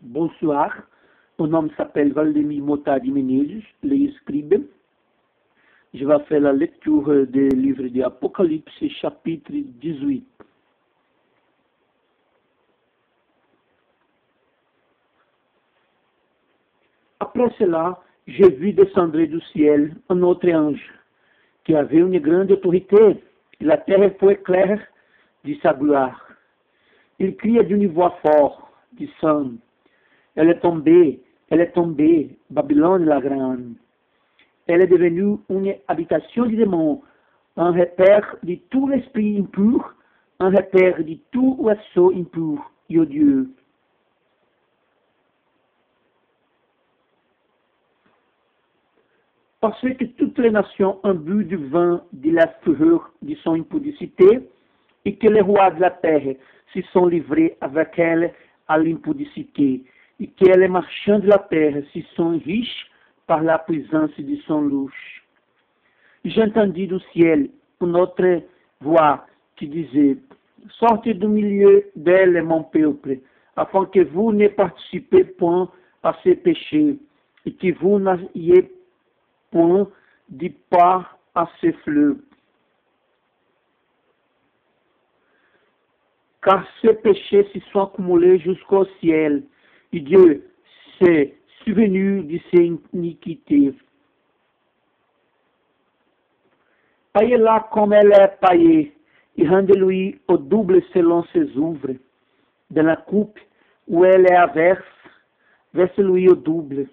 Bonsoir, mon nom s'appelle Valdemir Mota de Menezes, le scribe. Je vais faire la lecture du livre de Apocalypse, chapitre 18. Après cela, je vis descendre du ciel un autre ange, qui avait une grande autorité, et la terre foi claire de sa gloire. Il cria d'une voix forte, disant, elle est tombée, Babylone la grande. Elle est devenue une habitation du démon, un repère de tout l'esprit impur, un repère de tout oiseau impur et odieux. Parce que toutes les nations ont bu du vin de la fureur de son impudicité, et que les rois de la terre se sont livrés avec elle à l'impudicité, et que les marchands de la terre se sont riches par la puissance de son louche. J'ai entendu du ciel une autre voix qui disait, sortez du milieu d'elle, mon peuple, afin que vous ne participez point à ses péchés, et que vous n'ayez point de part à ses fleuves. Car ces péchés se sont accumulés jusqu'au ciel, et Dieu s'est souvenu de ses iniquités. Paye-la comme elle est payée, et rende-lui au double selon ses œuvres. De la coupe où elle est averse, verse-lui au double.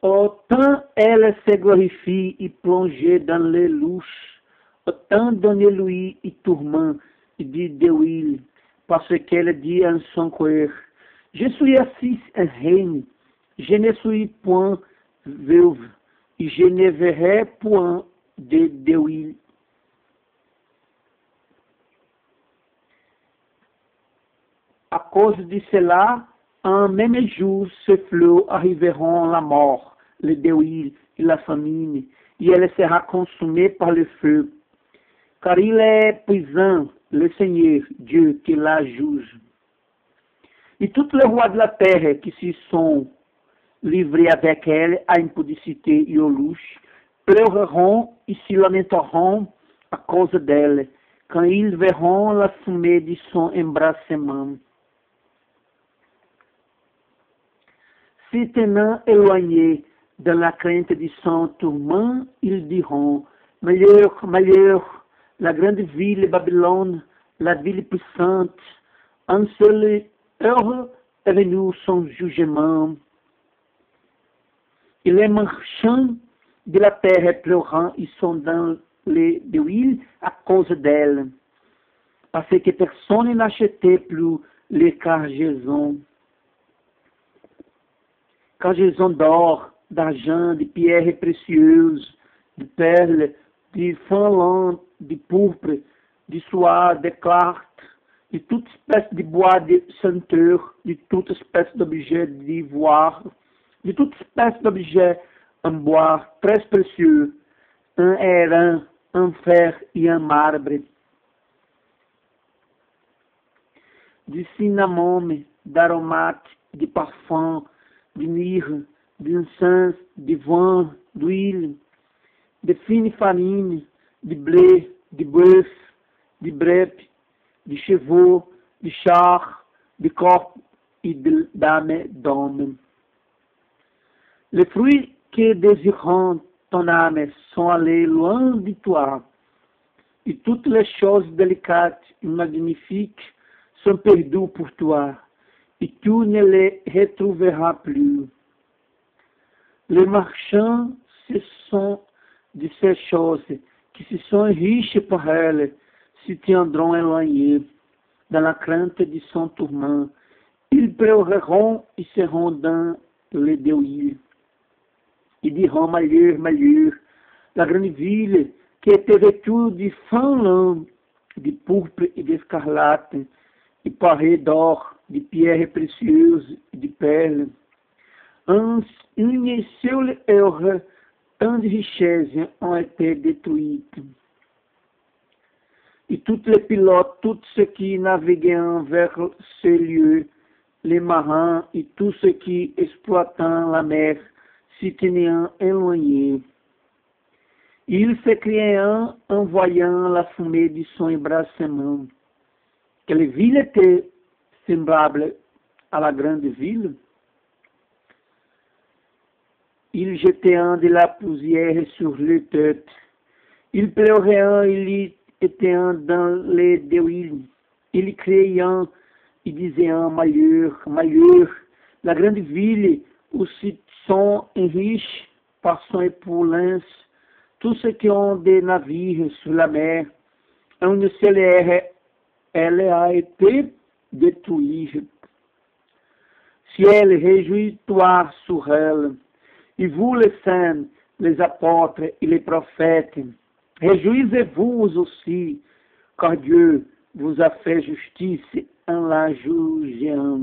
Autant elle se glorifie et plonge dans les louches, autant donne-lui et tourment et dit de huile, parce qu'elle dit en son cœur, je suis assise en reine, je ne suis point veuve, et je ne verrai point de huile. À cause de cela, en même jour, ce flot arriveront la mort, le deuil et la famine, et elle sera consumée par le feu. Car il est puissant, le Seigneur, Dieu, qui la juge. Et tous les rois de la terre qui se sont livrés avec elle à impudicité et au louche, pleureront et se lamenteront à cause d'elle, quand ils verront la fumée de son embrassement. Se tenant éloignés de la crainte de son tourment, ils diront, malheur, malheur, la grande ville Babylone, la ville puissante, en seule heure est venu son jugement. Et les marchands de la terre pleurant, ils sont dans les huiles à cause d'elle, parce que personne n'achetait plus les cargaisons. Cargaisons d'or, d'argent, de pierres précieuses, de perles, de fin lent, de pourpre, de soie, de clarté, de toute espèce de bois de senteur, de toute espèce d'objet d'ivoire, de toute espèce d'objet en bois très précieux, un airain, un fer et un marbre, de cinnamome, d'aromates, de parfum, de mirra, d'encens, de vin, d'huile, de fine farine, de blé, de bœuf, de brep, de chevaux, de char, de corps et d'âme d'homme. Les fruits que désirent ton âme sont allés loin de toi, et toutes les choses délicates et magnifiques sont perdues pour toi, et tu ne les retrouveras plus. Les marchands, ce sont de ces choses qui se sont riches pour elles, se tiendront éloignés dans la crainte de son tourment. Ils pleureront et seront dans le deuil. Ils diront, malheur, malheur, la grande ville qui était vêtue de fin lin, de pourpre et d'escarlate, et parée d'or, de pierres précieuses e de perles. Une seule tant de richesses ont été détruites. et tous les pilotes, tous ceux qui naviguaient vers ces lieux, les marins et tous ceux qui exploitaient la mer, s'y tenaient éloignés. Ils s'écriaient en voyant la fumée de son embrassement. Quelle ville était semblable à la grande ville? Ils jetaient de la poussière sur les têtes. Ils pleuraient, ils étaient dans les deuils. Ils criaient et disaient malheur, malheur. La grande ville où se sont riches par son opulence. Tous ceux qui ont des navires sur la mer, un seul elle a été détruite. Ciel, réjouis-toi sur elle. Et vous, les saints, les apôtres et les prophètes, réjouissez-vous aussi, car Dieu vous a fait justice en la jugeant.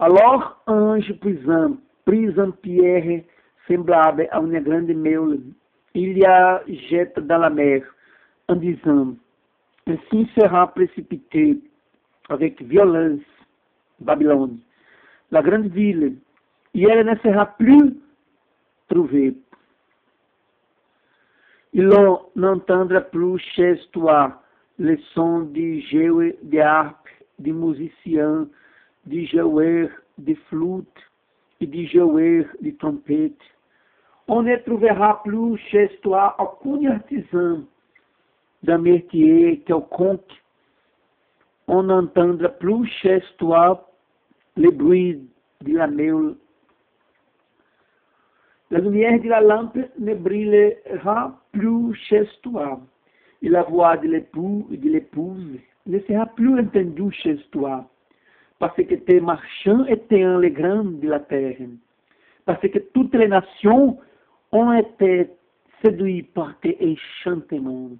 Alors, ange pris en pierre, semblable à une grande meule, il a jeta dans la mer, en disant, ainsi sera précipité avec violence Babylone, la grande ville, et elle ne sera plus trouvée. Et l'on n'entendra plus chez toi le son de jouer de harpe, de musiciens, de jouer de flûte et de jouer de trompette. On ne trouvera plus chez toi aucun artisan d'un métier quelconque. On n'entendra plus chez toi le bruit de la meule. La lumière de la lampe ne brillera plus chez toi, et la voix de l'époux et de l'épouse ne sera plus entendue chez toi, parce que tes marchands étaient les grands de la terre, parce que toutes les nations ont été séduites par tes enchantements.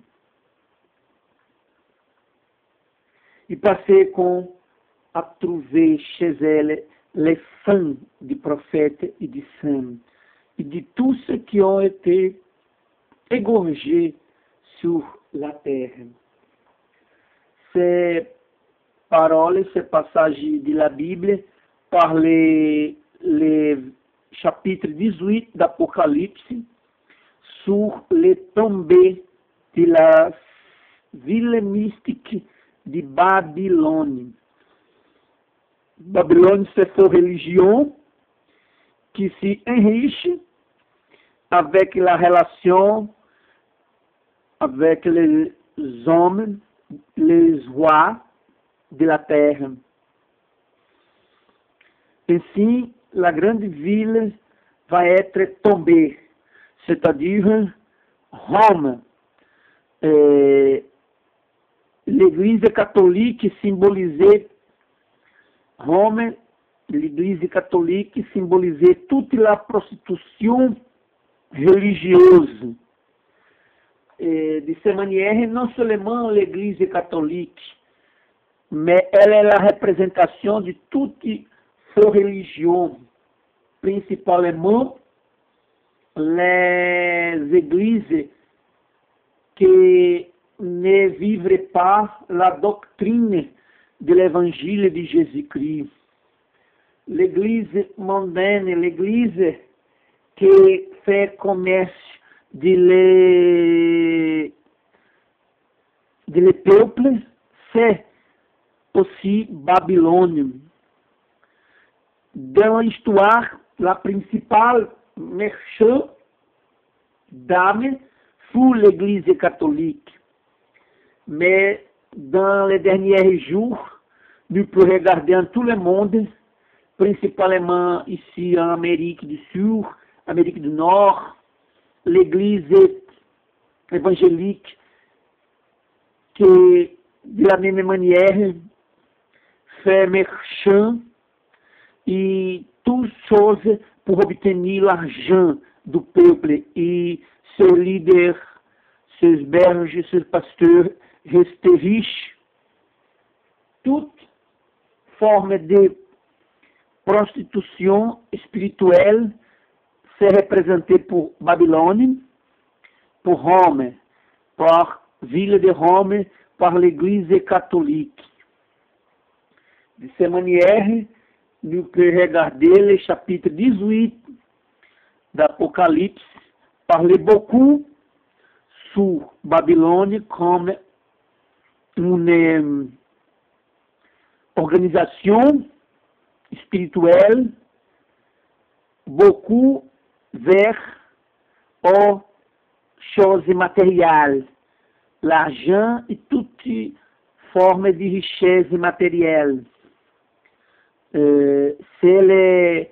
Et parce qu'on a trouvé chez elles les fins des prophètes et des saints, et de tous ceux qui ont été égorgés sur la terre. Ces paroles, ces passages de la Bible, par les chapitres 18 d'Apocalypse, sur les tombées de la ville mystique de Babylone. Babylone, c'est sa religion qui s'enrichit avec la relation avec les hommes, les rois de la terre. Ainsi, la grande ville va être tombée, c'est-à-dire Rome. L'Église catholique symbolisait Rome. L'Église catholique symbolisait toute la prostitution religieuse. Et de cette manière, non seulement l'Église catholique, mais elle est la représentation de toutes les religions, principalement les églises qui ne vivraient pas la doctrine de l'Évangile de Jésus-Christ. L'Église mondaine, l'Église qui fait commerce de les peuples, c'est aussi Babylone. Dans l'histoire, la principale marchande dame fut l'Église catholique. Mais dans les derniers jours, nous pouvons regarder en tout le monde, principalement ici en Amérique du Sud, Amérique du Nord, l'Église évangélique qui, de la même manière, fait marchand et toutes choses pour obtenir l'argent du peuple et ses leaders, ses berges, ses pasteurs rester riches. Toute forme de prostitution spirituelle c'est représentée pour Babylone, pour Rome, par ville de Rome par l'Église catholique. De cette manière, nous pouvons regarder le chapitre 18 d'Apocalypse, parler beaucoup sur Babylone comme une organisation spirituelle, beaucoup vers aux choses matérielles, l'argent et toute forme de richesse matérielle. C'est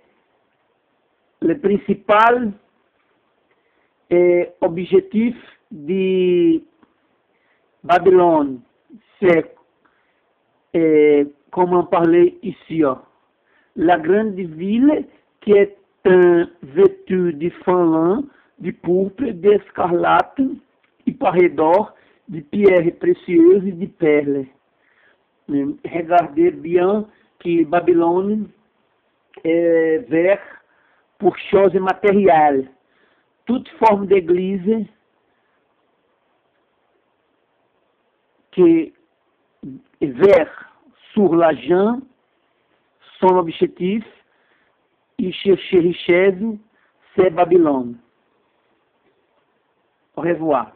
le principal objectif de Babylone. C'est, comme on parlait ici, la grande ville qui est vêtue de fin lin, de pourpre, d'escarlate e par redor de pierres précieuses et de perles. Regardez bien que Babylone est vert pour choses matérielles. Toute forme d'église qui est vert sur l'argent, son objectif, et chercher richesse, c'est Babylone. Au revoir.